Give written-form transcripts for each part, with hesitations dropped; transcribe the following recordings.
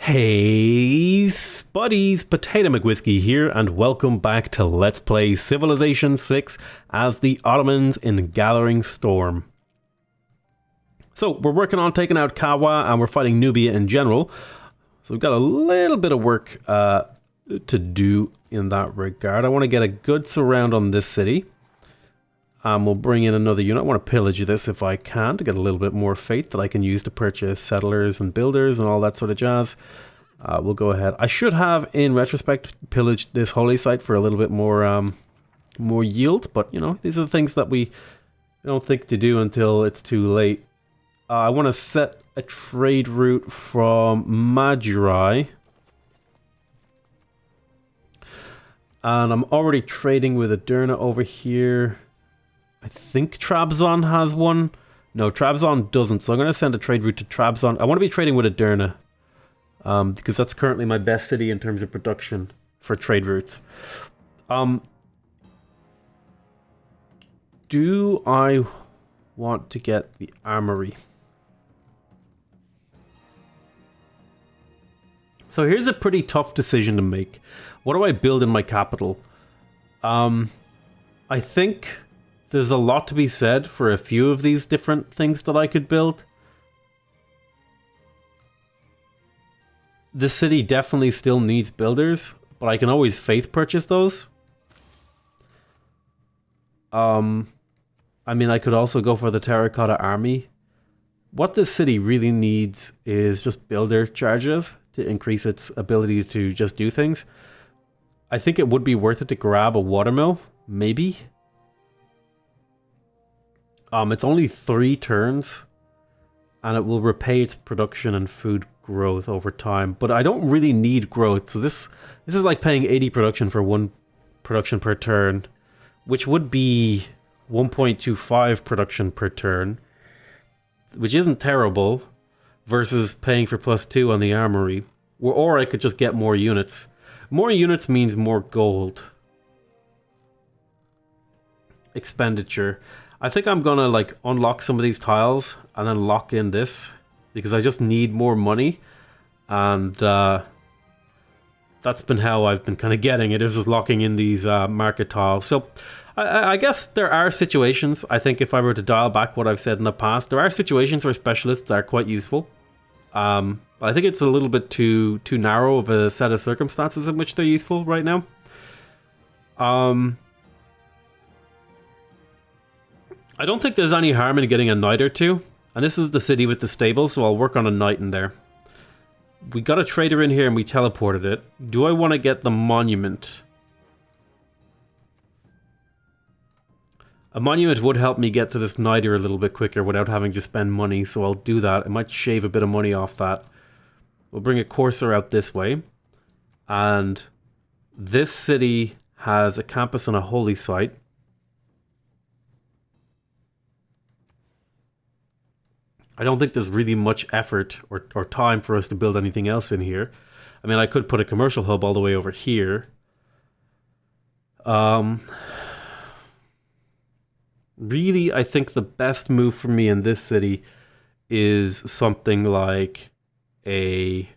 Hey, Spuddies, Potatomcwhiskey here, and welcome back to Let's Play Civilization 6 as the Ottomans in Gathering Storm. So, we're working on taking out Kawa, and we're fighting Nubia in general. So we've got a little bit of work to do in that regard. I want to get a good surround on this city. We'll bring in another unit. I want to pillage this if I can to get a little bit more faith that I can use to purchase settlers and builders and all that sort of jazz. We'll go ahead. I should have, in retrospect, pillaged this holy site for a little bit more more yield, but you know, these are the things that we don't think to do until it's too late. I want to set a trade route from Madurai. And I'm already trading with Aderna over here. I think Trabzon has one. No, Trabzon doesn't. So I'm going to send a trade route to Trabzon. I want to be trading with Aderna. Because that's currently my best city in terms of production for trade routes. Do I want to get the armory? So here's a pretty tough decision to make. What do I build in my capital? I think there's a lot to be said for a few of these different things that I could build. This city definitely still needs builders, but I can always faith purchase those. I mean, I could also go for the Terracotta Army. What this city really needs is just builder charges to increase its ability to just do things. I think it would be worth it to grab a watermill, maybe. It's only 3 turns, and it will repay its production and food growth over time. But I don't really need growth, so this is like paying 80 production for 1 production per turn, which would be 1.25 production per turn, which isn't terrible, versus paying for +2 on the armory. Or I could just get more units. More units means more gold expenditure. I think I'm gonna like unlock some of these tiles and then lock in this because I just need more money, and that's been how I've been kind of getting it, is just locking in these market tiles. So I guess there are situations, I think if I were to dial back what I've said in the past, there are situations where specialists are quite useful. But I think it's a little bit too narrow of a set of circumstances in which they're useful right now. I don't think there's any harm in getting a knight or two. And this is the city with the stable, so I'll work on a knight in there. We got a trader in here and we teleported it. Do I want to get the monument? A monument would help me get to this niter a little bit quicker without having to spend money, so I'll do that. It might shave a bit of money off that. We'll bring a courser out this way. And this city has a campus and a holy site. I don't think there's really much effort or time for us to build anything else in here. I mean, I could put a commercial hub all the way over here. Really, I think the best move for me in this city is something like an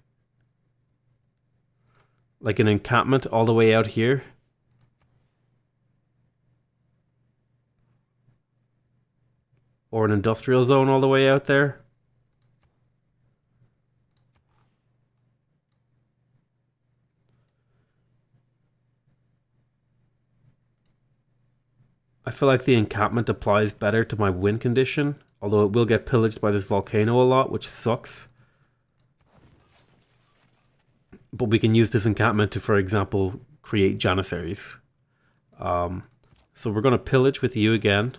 encampment all the way out here. Or an industrial zone all the way out there. I feel like the encampment applies better to my win condition, although it will get pillaged by this volcano a lot, which sucks. But we can use this encampment to, for example, create janissaries. So we're going to pillage with you again.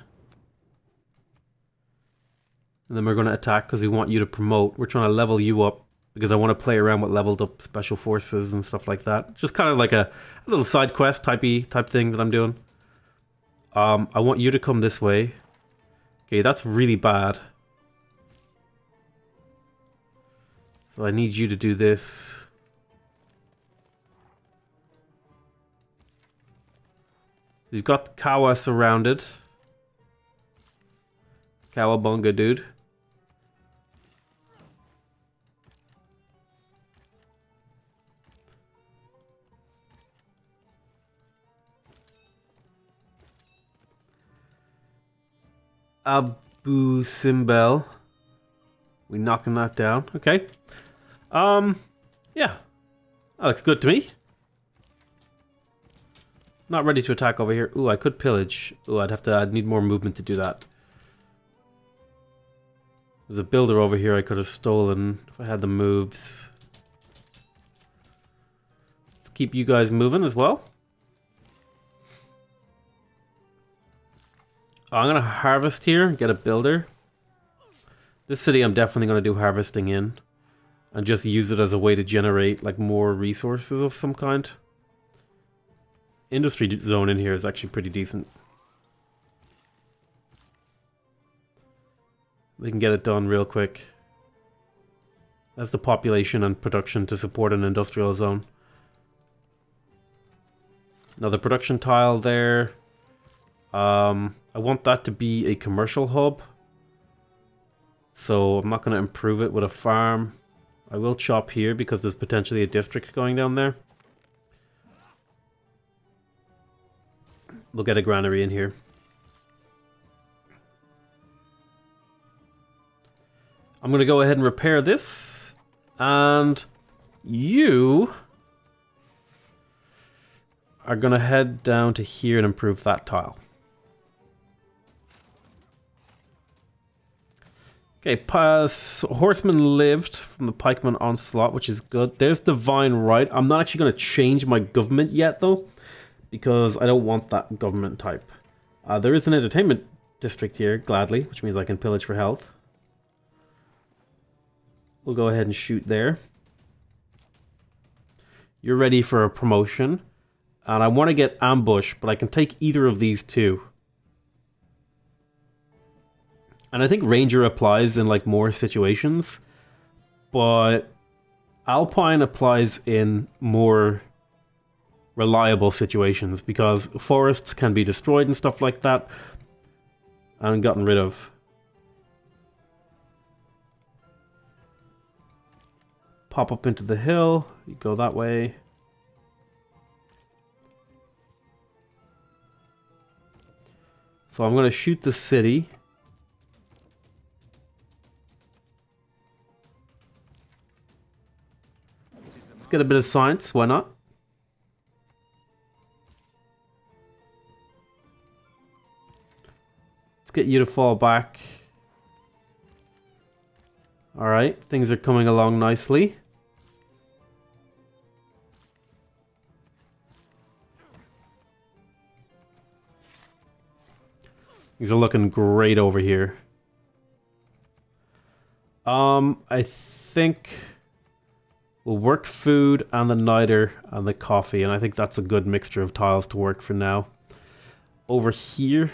And then we're going to attack because we want you to promote. We're trying to level you up because I want to play around with leveled up special forces and stuff like that. Just kind of like a little side quest type thing that I'm doing. I want you to come this way. Okay, that's really bad. So I need you to do this. We've got Kawa surrounded. Cowabunga, dude. Abu Simbel. We knocking that down. Okay. Yeah. That looks good to me. Not ready to attack over here. Ooh, I could pillage. Ooh, I'd need more movement to do that. There's a builder over here I could have stolen if I had the moves. Let's keep you guys moving as well. Oh, I'm gonna harvest here, get a builder. This city I'm definitely gonna do harvesting in. And just use it as a way to generate like more resources of some kind. Industry zone in here is actually pretty decent. We can get it done real quick. That's the population and production to support an industrial zone. Another production tile there. I want that to be a commercial hub. So I'm not going to improve it with a farm. I will chop here because there's potentially a district going down there. We'll get a granary in here. I'm going to go ahead and repair this. And you are going to head down to here and improve that tile. Okay, horseman lived from the pikeman onslaught, which is good. There's divine right. I'm not actually going to change my government yet, though, because I don't want that government type. There is an entertainment district here, gladly, which means I can pillage for health. We'll go ahead and shoot there. You're ready for a promotion. And I want to get ambush, but I can take either of these two. And I think Ranger applies in like more situations, but Alpine applies in more reliable situations because forests can be destroyed and stuff like that and gotten rid of. Pop up into the hill, you go that way. So I'm going to shoot the city. Let's get a bit of science, why not? Let's get you to fall back. Alright, things are coming along nicely. Things are looking great over here. I think we'll work food and the niter and the coffee, and I think that's a good mixture of tiles to work for now. Over here,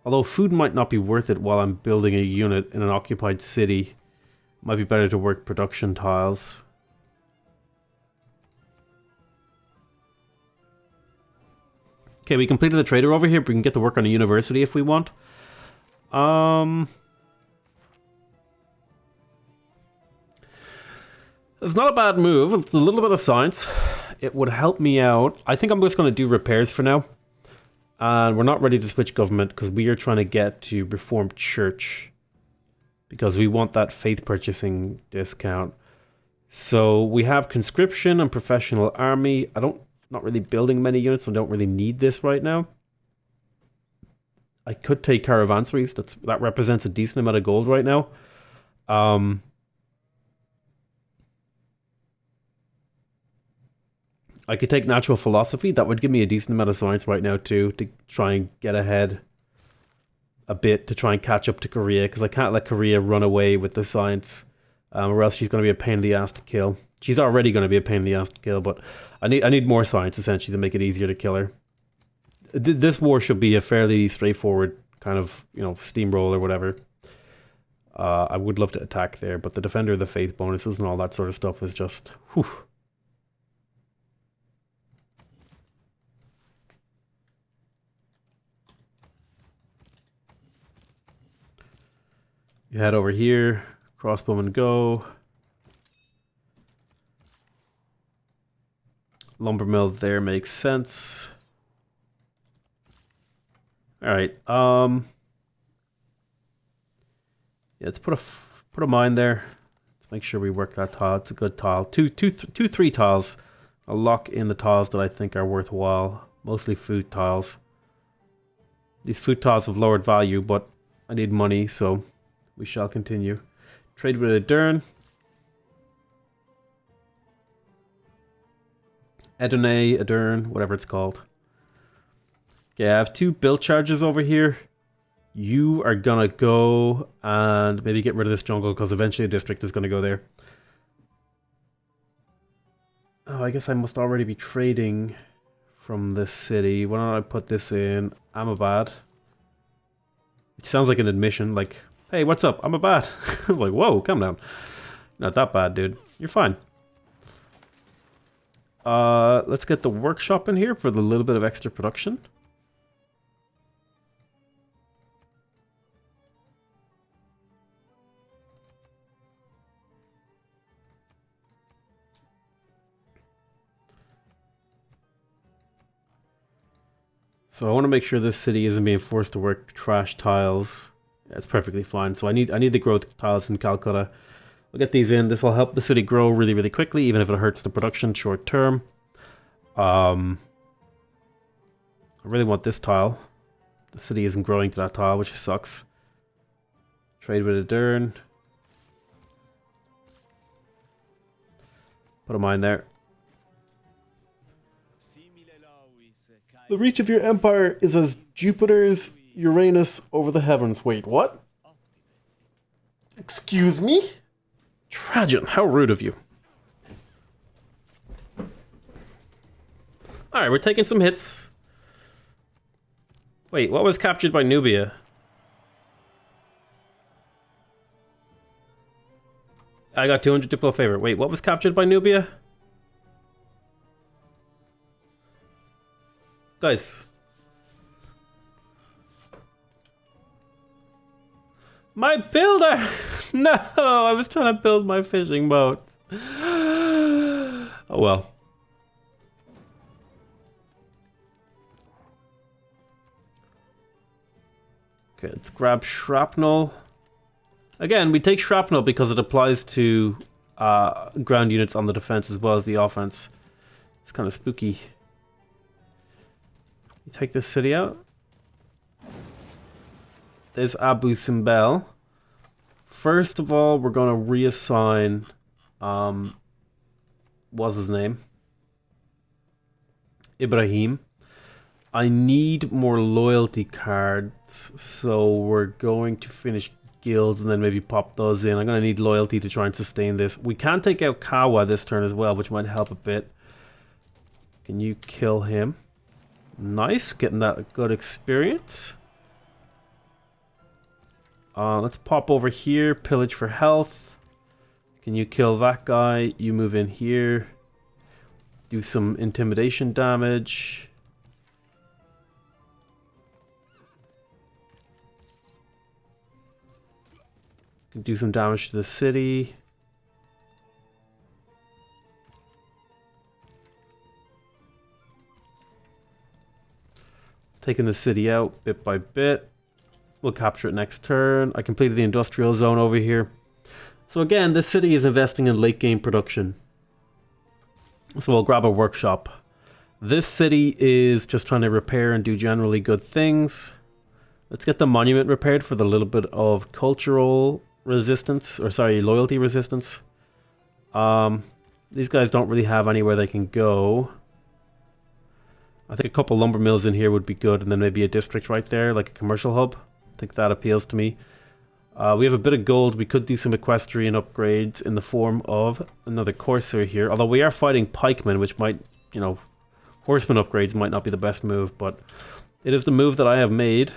although food might not be worth it while I'm building a unit in an occupied city, might be better to work production tiles. Okay, we completed the trader over here, but we can get to work on a university if we want. It's not a bad move. It's a little bit of science. It would help me out. I think I'm just going to do repairs for now. And we're not ready to switch government because we are trying to get to Reformed Church. Because we want that faith purchasing discount. So we have conscription and professional army. Not really building many units. I don't really need this right now. I could take caravansaries. That represents a decent amount of gold right now. I could take natural philosophy. That would give me a decent amount of science right now too, to try and get ahead a bit, to try and catch up to Korea, because I can't let Korea run away with the science, or else she's going to be a pain in the ass to kill. She's already going to be a pain in the ass to kill, but I need more science essentially to make it easier to kill her. This war should be a fairly straightforward kind of, steamroll or whatever. I would love to attack there, but the Defender of the Faith bonuses and all that sort of stuff is just, whew. You head over here, crossbowman go. Lumber mill there makes sense. Alright, Yeah, let's put a mine there. Let's make sure we work that tile. It's a good tile. Two, three tiles. I'll lock in the tiles that I think are worthwhile. Mostly food tiles. These food tiles have lowered value, but I need money, so we shall continue. Trade with Adern. Edone, Adern, whatever it's called. Okay, I have 2 build charges over here. You are gonna go and maybe get rid of this jungle because eventually a district is gonna go there. Oh, I guess I must already be trading from this city. Why don't I put this in Amabad? It sounds like an admission, like, hey, what's up? Amabad. I'm like, whoa, calm down. Not that bad, dude. You're fine. Let's get the workshop in here for the little bit of extra production. So I want to make sure this city isn't being forced to work trash tiles. That's perfectly fine. So I need the growth tiles in Calcutta. We'll get these in. This will help the city grow really, really quickly, even if it hurts the production short term. I really want this tile. The city isn't growing to that tile, which sucks. Trade with Adern. Put a mine there. The reach of your empire is as Jupiter's Uranus over the heavens. Wait, what? Excuse me? Trajan, how rude of you. Alright, we're taking some hits. Wait, what was captured by Nubia? I got 200 Diplo favor. Wait, what was captured by Nubia? Guys. My builder! No, I was trying to build my fishing boat. Oh well. Okay, let's grab shrapnel. Again, we take shrapnel because it applies to ground units on the defense as well as the offense. It's kind of spooky. You take this city out. There's Abu Simbel. First of all, we're going to reassign... what's his name? Ibrahim. I need more loyalty cards, so we're going to finish guilds and then maybe pop those in. I'm going to need loyalty to try and sustain this. We can take out Kawa this turn as well, which might help a bit. Can you kill him? Nice, getting that good experience. Let's pop over here, pillage for health. Can you kill that guy? You move in here. Do some intimidation damage. Can do some damage to the city. Taking the city out bit by bit. We'll capture it next turn. I completed the industrial zone over here. So again, this city is investing in late game production. So we'll grab a workshop. This city is just trying to repair and do generally good things. Let's get the monument repaired for the little bit of cultural resistance, or sorry, loyalty resistance. These guys don't really have anywhere they can go. I think a couple lumber mills in here would be good, and then maybe a district right there, like a commercial hub. I think that appeals to me. We have a bit of gold. We could do some equestrian upgrades in the form of another courser here. Although we are fighting pikemen, which might, you know, horseman upgrades might not be the best move, but it is the move that I have made.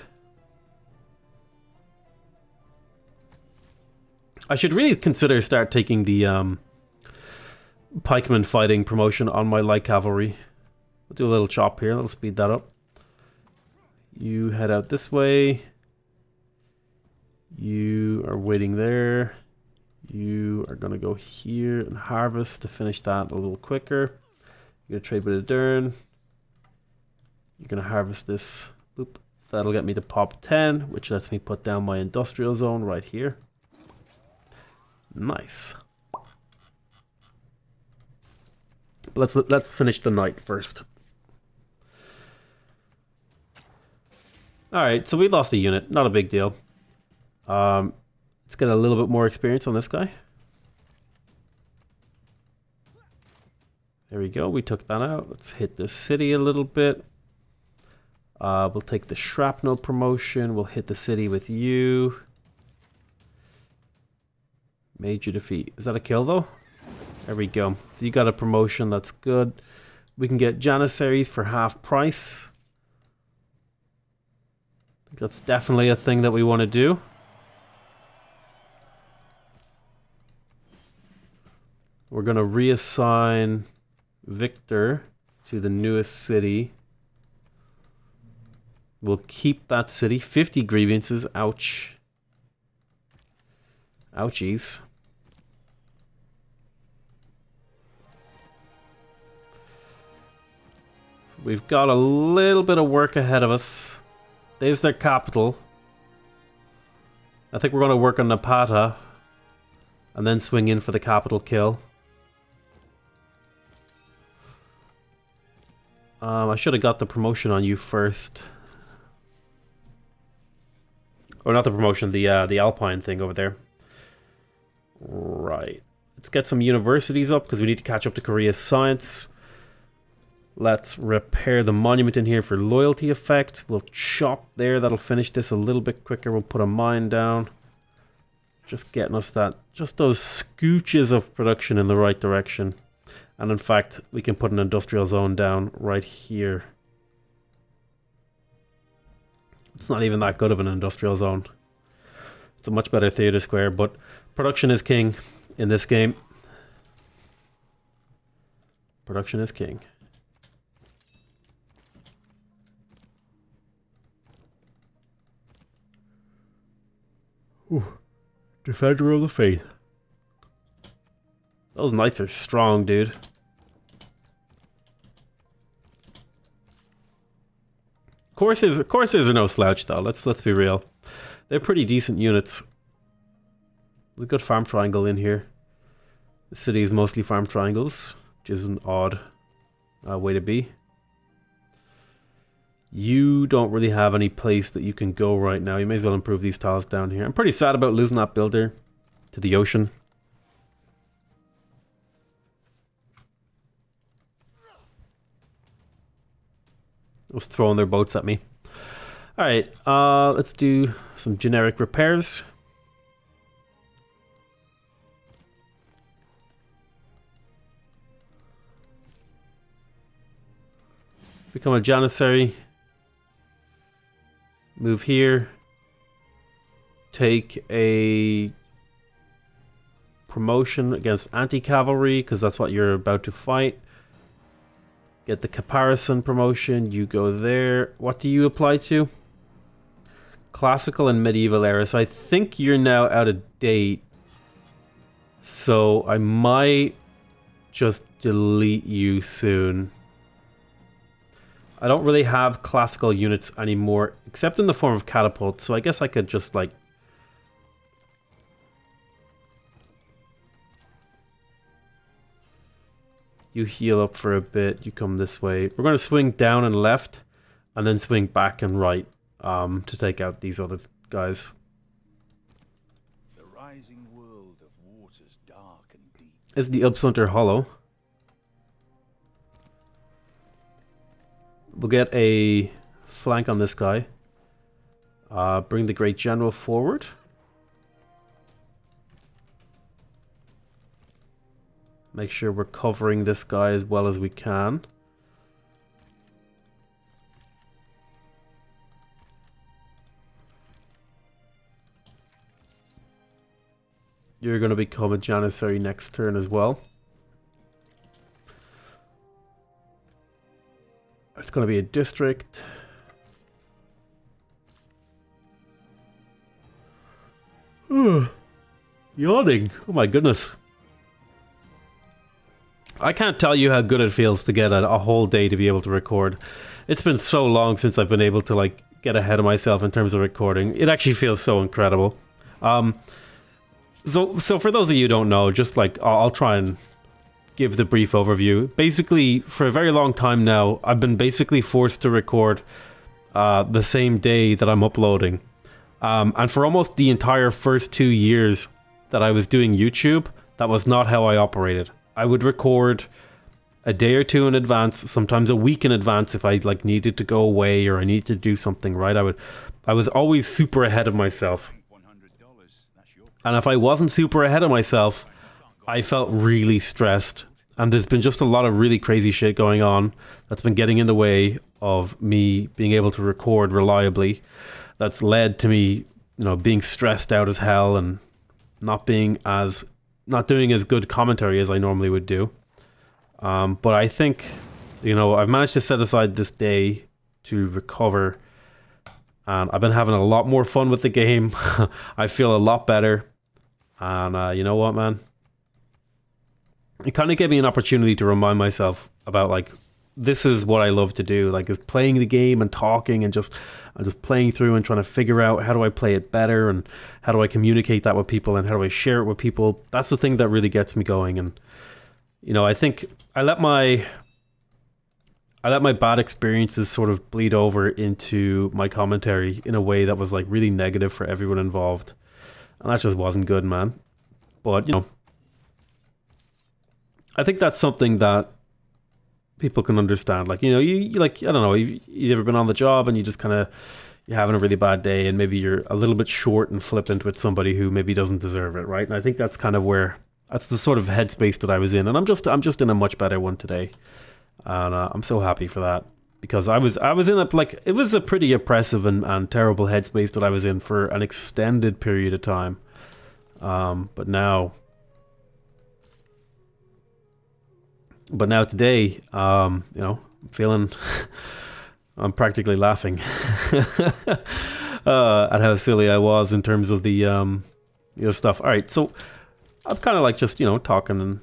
I should really consider start taking the pikeman fighting promotion on my light cavalry. We'll do a little chop here. Let's speed that up. You head out this way. You are waiting there. You are going to go here and harvest to finish that a little quicker. You're going to trade with Adern. You're going to harvest this. Boop. That'll get me to pop 10, which lets me put down my industrial zone right here. Nice. Let's finish the night first. Alright, so we lost a unit. Not a big deal. Let's get a little bit more experience on this guy. There we go. We took that out. Let's hit the city a little bit. We'll take the shrapnel promotion. We'll hit the city with you. Major defeat. Is that a kill though? There we go. So you got a promotion. That's good. We can get Janissaries for half price. I think that's definitely a thing that we want to do. We're going to reassign Victor to the newest city. We'll keep that city. 50 grievances. Ouch. Ouchies. We've got a little bit of work ahead of us. There's their capital. I think we're going to work on Napata and then swing in for the capital kill. I should have got the promotion on you first. Or not the promotion, the Alpine thing over there. Right. Let's get some universities up because we need to catch up to Korea's science. Let's repair the monument in here for loyalty effect. We'll chop there. That'll finish this a little bit quicker. We'll put a mine down. Just getting us that, just those scooches of production in the right direction. And in fact, we can put an industrial zone down right here. It's not even that good of an industrial zone. It's a much better theater square, but production is king in this game. Production is king. Ooh, Defender of the Faith. Those knights are strong, dude. Corsairs are no slouch though. Let's be real. They're pretty decent units. We've got farm triangle in here. The city is mostly farm triangles, which is an odd way to be. You don't really have any place that you can go right now. You may as well improve these tiles down here. I'm pretty sad about losing that builder to the ocean. Was throwing their boats at me. Alright, let's do some generic repairs. Become a Janissary. Move here. Take a promotion against anti-cavalry, because that's what you're about to fight. Get the Caparison promotion, you go there. What do you apply to? Classical and medieval era. So I think you're now out of date. So I might just delete you soon. I don't really have classical units anymore, except in the form of catapults. So I guess I could just like... You heal up for a bit, you come this way. We're going to swing down and left, and then swing back and right to take out these other guys. The rising world of waters dark and deep. Is the Upsunter Hollow. We'll get a flank on this guy. Bring the Great General forward. Make sure we're covering this guy as well as we can. You're going to become a Janissary next turn as well. It's going to be a district. Yawning. Oh my goodness. I can't tell you how good it feels to get a whole day to be able to record. It's been so long since I've been able to like get ahead of myself in terms of recording. It actually feels so incredible. So for those of you who don't know, just like I'll try and give the brief overview. Basically, for a very long time now, I've been basically forced to record the same day that I'm uploading. And for almost the entire first 2 years that I was doing YouTube, that was not how I operated. I would record a day or two in advance, sometimes a week in advance if I like needed to go away or I needed to do something, right? I was always super ahead of myself. And if I wasn't super ahead of myself, I felt really stressed. And there's been just a lot of really crazy shit going on that's been getting in the way of me being able to record reliably. That's led to me, being stressed out as hell and not doing as good commentary as I normally would do. But I think, I've managed to set aside this day to recover, and I've been having a lot more fun with the game. I feel a lot better, and you know what, man? It kind of gave me an opportunity to remind myself about, like, this is what I love to do, like, is playing the game and talking and just playing through and trying to figure out how do I play it better and how do I communicate that with people and how do I share it with people. That's the thing that really gets me going. And I think I let my bad experiences sort of bleed over into my commentary in a way that was like really negative for everyone involved, and that just wasn't good, man. But I think that's something that people can understand. Like, you like, I don't know, you've ever been on the job and you just kind of, you're having a really bad day and maybe you're a little bit short and flippant with somebody who maybe doesn't deserve it, right? And I think that's kind of that's the sort of headspace that I was in, and I'm just in a much better one today, and I'm so happy for that, because I was in it was a pretty oppressive and terrible headspace that I was in for an extended period of time, but now today, I'm feeling, I'm practically laughing at how silly I was in terms of the stuff. All right, so I'm kind of like just, talking and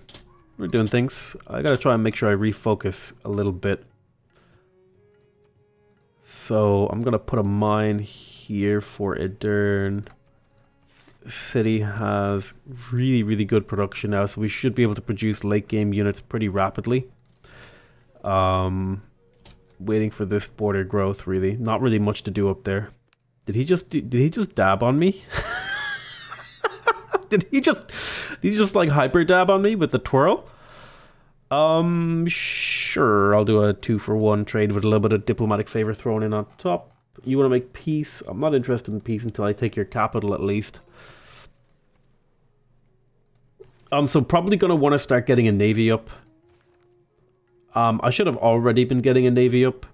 we're doing things. I gotta try and make sure I refocus a little bit. So I'm gonna put a mine here for Edern. The city has really, really good production now, so we should be able to produce late game units pretty rapidly. Waiting for this border growth, really. Not really much to do up there. Did he just dab on me? Did he just like hyper dab on me with the twirl? Sure, I'll do a 2-for-1 trade with a little bit of diplomatic favor thrown in on top. You want to make peace? I'm not interested in peace until I take your capital, at least. So probably gonna want to start getting a navy up. I should have already been getting a navy up.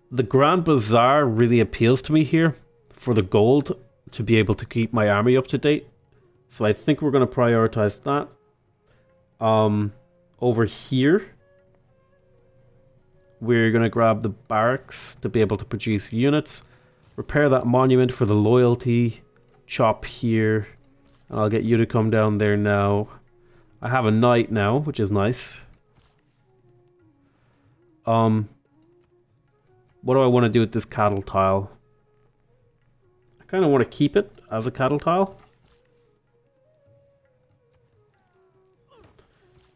The Grand Bazaar really appeals to me here for the gold to be able to keep my army up to date. So I think we're going to prioritize that. Over here, we're going to grab the barracks to be able to produce units. Repair that monument for the loyalty. Chop here. I'll get you to come down there now. I have a knight now, which is nice. What do I want to do with this cattle tile? I kind of want to keep it as a cattle tile.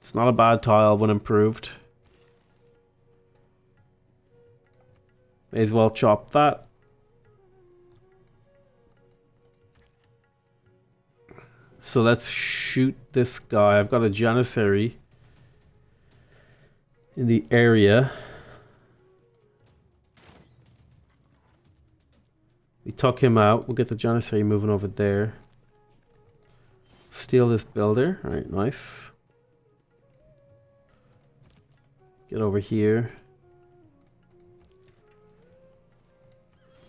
It's not a bad tile when improved. May as well chop that. So let's shoot this guy. I've got a Janissary in the area. We tuck him out. We'll get the Janissary moving over there. Steal this builder. Alright, nice. Get over here.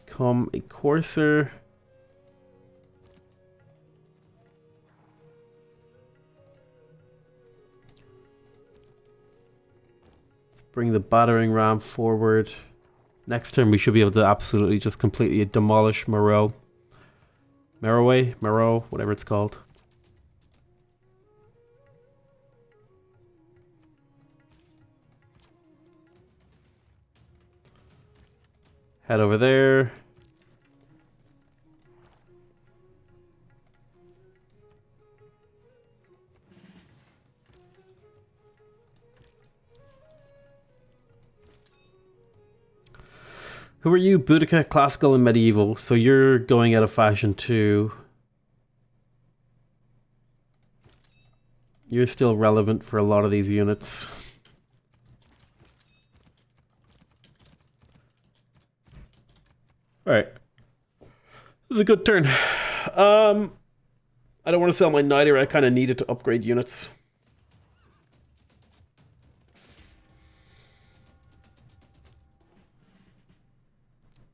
Come a courser. Let's bring the battering ram forward. Next turn we should be able to absolutely just completely demolish Moreau. Moreau, whatever it's called. Head over there. Who are you? Boudica, classical and medieval. So you're going out of fashion too. You're still relevant for a lot of these units. Alright. This is a good turn. I don't want to sell my Niter. I kind of need it to upgrade units.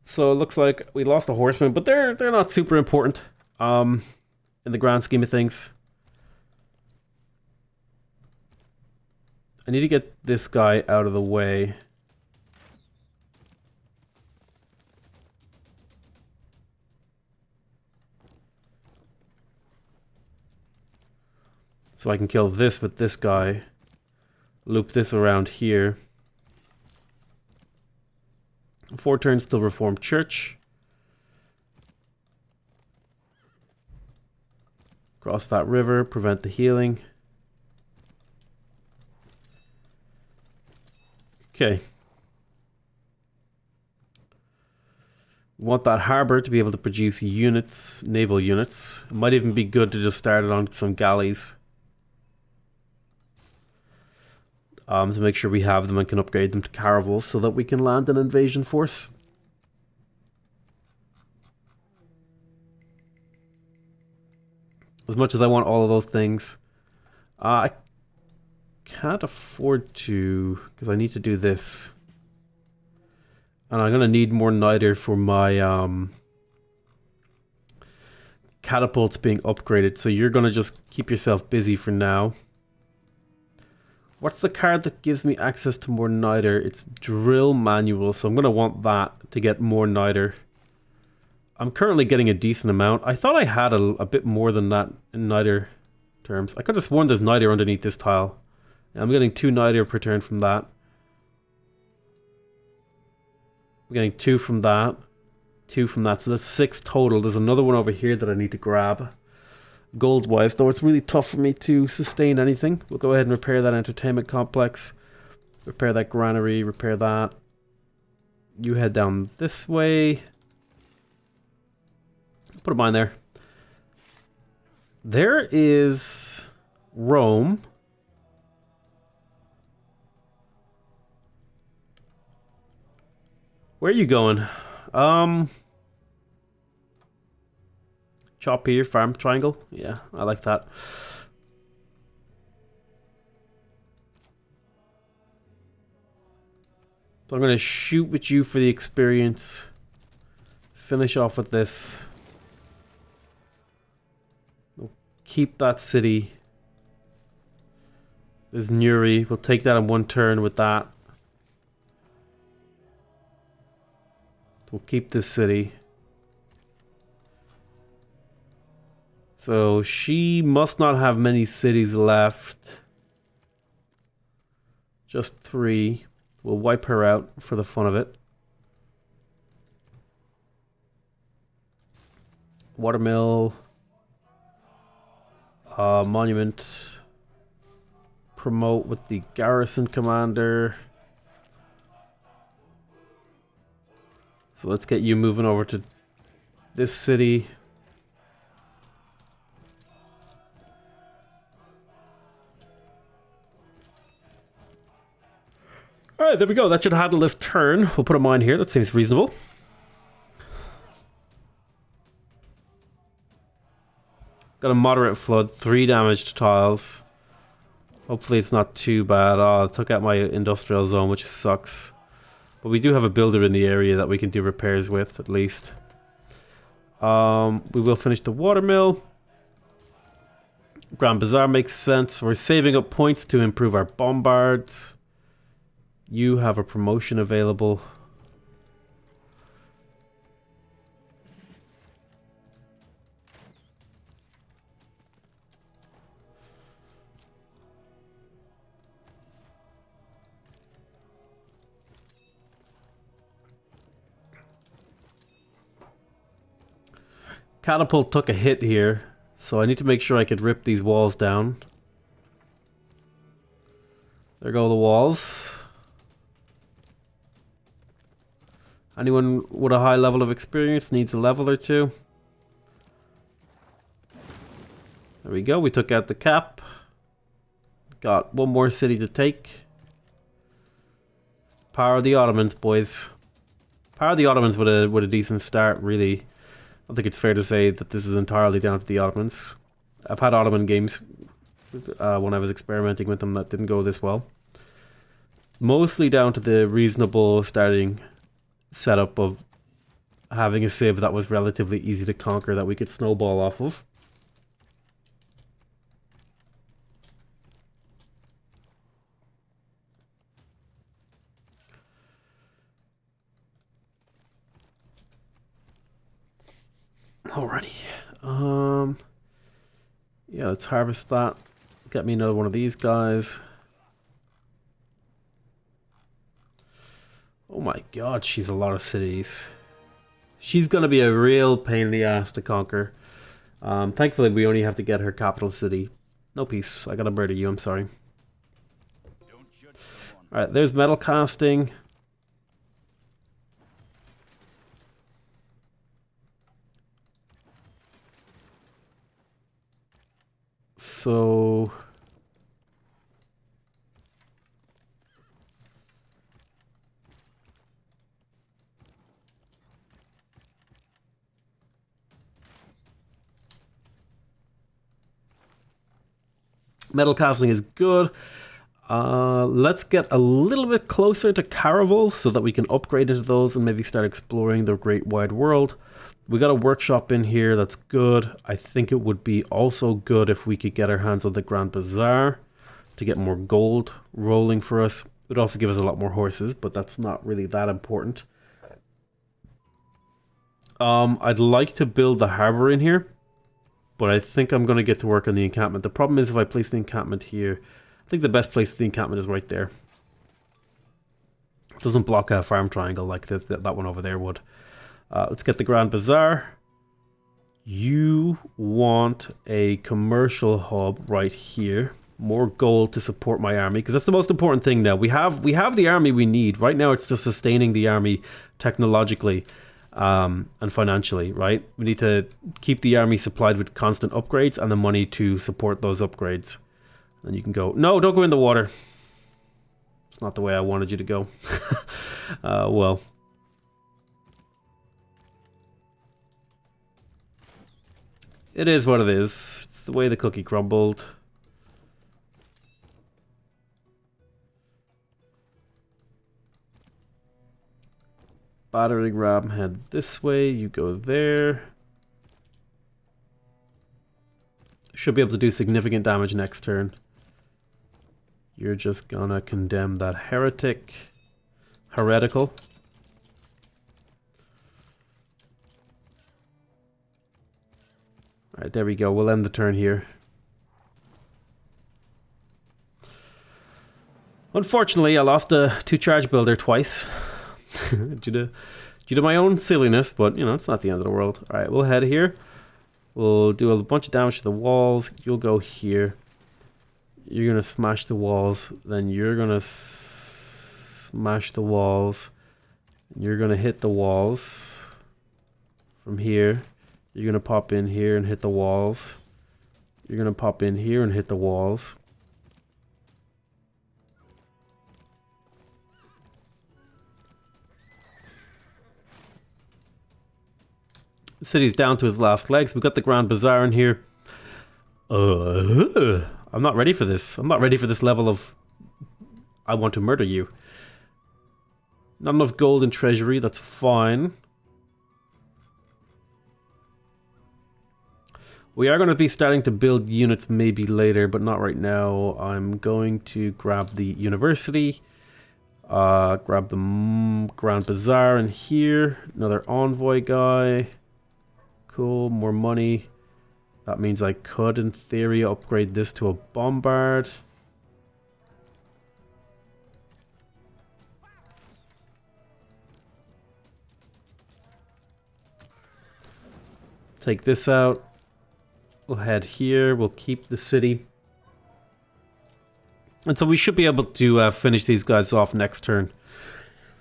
So it looks like we lost a horseman, but they're not super important in the grand scheme of things. I need to get this guy out of the way. So I can kill this with this guy. Loop this around here. 4 turns till Reformed Church. Cross that river, prevent the healing. Okay. We want that harbor to be able to produce units, naval units. It might even be good to just start it on some galleys. To make sure we have them and can upgrade them to caravels so that we can land an invasion force. As much as I want all of those things, I can't afford to, because I need to do this. And I'm going to need more niter for my catapults being upgraded, so you're going to just keep yourself busy for now. What's the card that gives me access to more niter? It's drill manual, so I'm going to want that to get more niter. I'm currently getting a decent amount. I thought I had a bit more than that in niter terms. I could have sworn there's niter underneath this tile. I'm getting 2 niter per turn from that. I'm getting 2 from that. 2 from that, so that's 6 total. There's another one over here that I need to grab. Gold-wise, though it's really tough for me to sustain anything. We'll go ahead and repair that entertainment complex. Repair that granary, repair that. You head down this way. Put a mine there. There is Rome. Where are you going? Chop here, farm triangle. Yeah, I like that. So I'm going to shoot with you for the experience. Finish off with this. We'll keep that city. There's Nuri. We'll take that in 1 turn with that. We'll keep this city. So she must not have many cities left. Just 3. We'll wipe her out for the fun of it. Watermill. Monument. Promote with the garrison commander. So let's get you moving over to this city. Alright, there we go. That should handle this turn. We'll put a mine here. That seems reasonable. Got a moderate flood. 3 damaged tiles. Hopefully it's not too bad. Oh, I took out my industrial zone, which sucks. But we do have a builder in the area that we can do repairs with, at least. We will finish the watermill. Grand Bazaar makes sense. We're saving up points to improve our bombards. You have a promotion available. Catapult took a hit here, so I need to make sure I could rip these walls down. There go the walls. Anyone with a high level of experience needs a level or two. There we go, we took out the cap. Got one more city to take. Power of the Ottomans, boys. Power of the Ottomans with a decent start, really. I don't think it's fair to say that this is entirely down to the Ottomans. I've had Ottoman games when I was experimenting with them that didn't go this well. Mostly down to the reasonable starting setup of having a civ that was relatively easy to conquer that we could snowball off of. Alrighty. Yeah, let's harvest that. Get me another one of these guys. Oh my god, she's a lot of cities. She's gonna be a real pain in the ass to conquer. Thankfully, we only have to get her capital city. No peace. I gotta murder you, I'm sorry. Alright, there's metal casting. So... metal casting is good. Let's get a little bit closer to caravels so that we can upgrade into those and maybe start exploring the great wide world. We got a workshop in here, that's good. I think it would be also good if we could get our hands on the Grand Bazaar to get more gold rolling for us. It would also give us a lot more horses, but that's not really that important. I'd like to build the harbor in here, but I think I'm going to get to work on the encampment. The problem is if I place the encampment here, I think the best place for the encampment is right there. It doesn't block a farm triangle like this, that one over there would. Let's get the Grand Bazaar. You want a commercial hub right here. More gold to support my army, because that's the most important thing now. We have the army we need. Right now it's just sustaining the army technologically and financially, right? We need to keep the army supplied with constant upgrades and the money to support those upgrades. And you can go, no, don't go in the water. It's not the way I wanted you to go. Well. It is what it is. It's the way the cookie crumbled. Battering ram head this way, you go there. Should be able to do significant damage next turn. You're just gonna condemn that heretic. Heretical. Alright, there we go. We'll end the turn here. Unfortunately, I lost a 2-charge builder twice. due to my own silliness, but, you know, it's not the end of the world. Alright, we'll head here. We'll do a bunch of damage to the walls. You'll go here. You're going to smash the walls. Then you're going to smash the walls. You're going to hit the walls from here. You're going to pop in here and hit the walls. You're going to pop in here and hit the walls. The city's down to its last legs. We've got the Grand Bazaar in here. I'm not ready for this. I'm not ready for this level of... I want to murder you. Not enough gold in treasury. That's fine. We are going to be starting to build units maybe later, but not right now. I'm going to grab the university. Grab the Grand Bazaar in here. Another envoy guy. Cool, more money. That means I could, in theory, upgrade this to a bombard. Take this out. We'll head here. We'll keep the city. And so we should be able to finish these guys off next turn.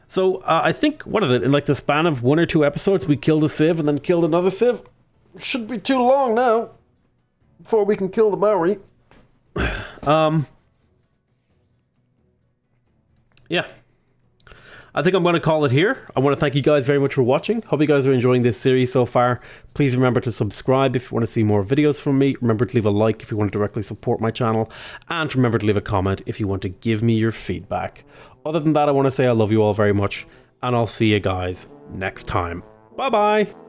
So I think, what is it, in like the span of 1 or 2 episodes, we killed a civ and then killed another civ. Shouldn't be too long now before we can kill the Maori. Yeah. I think I'm going to call it here. I want to thank you guys very much for watching. Hope you guys are enjoying this series so far. Please remember to subscribe if you want to see more videos from me. Remember to leave a like if you want to directly support my channel. And remember to leave a comment if you want to give me your feedback. Other than that, I want to say I love you all very much. And I'll see you guys next time. Bye-bye.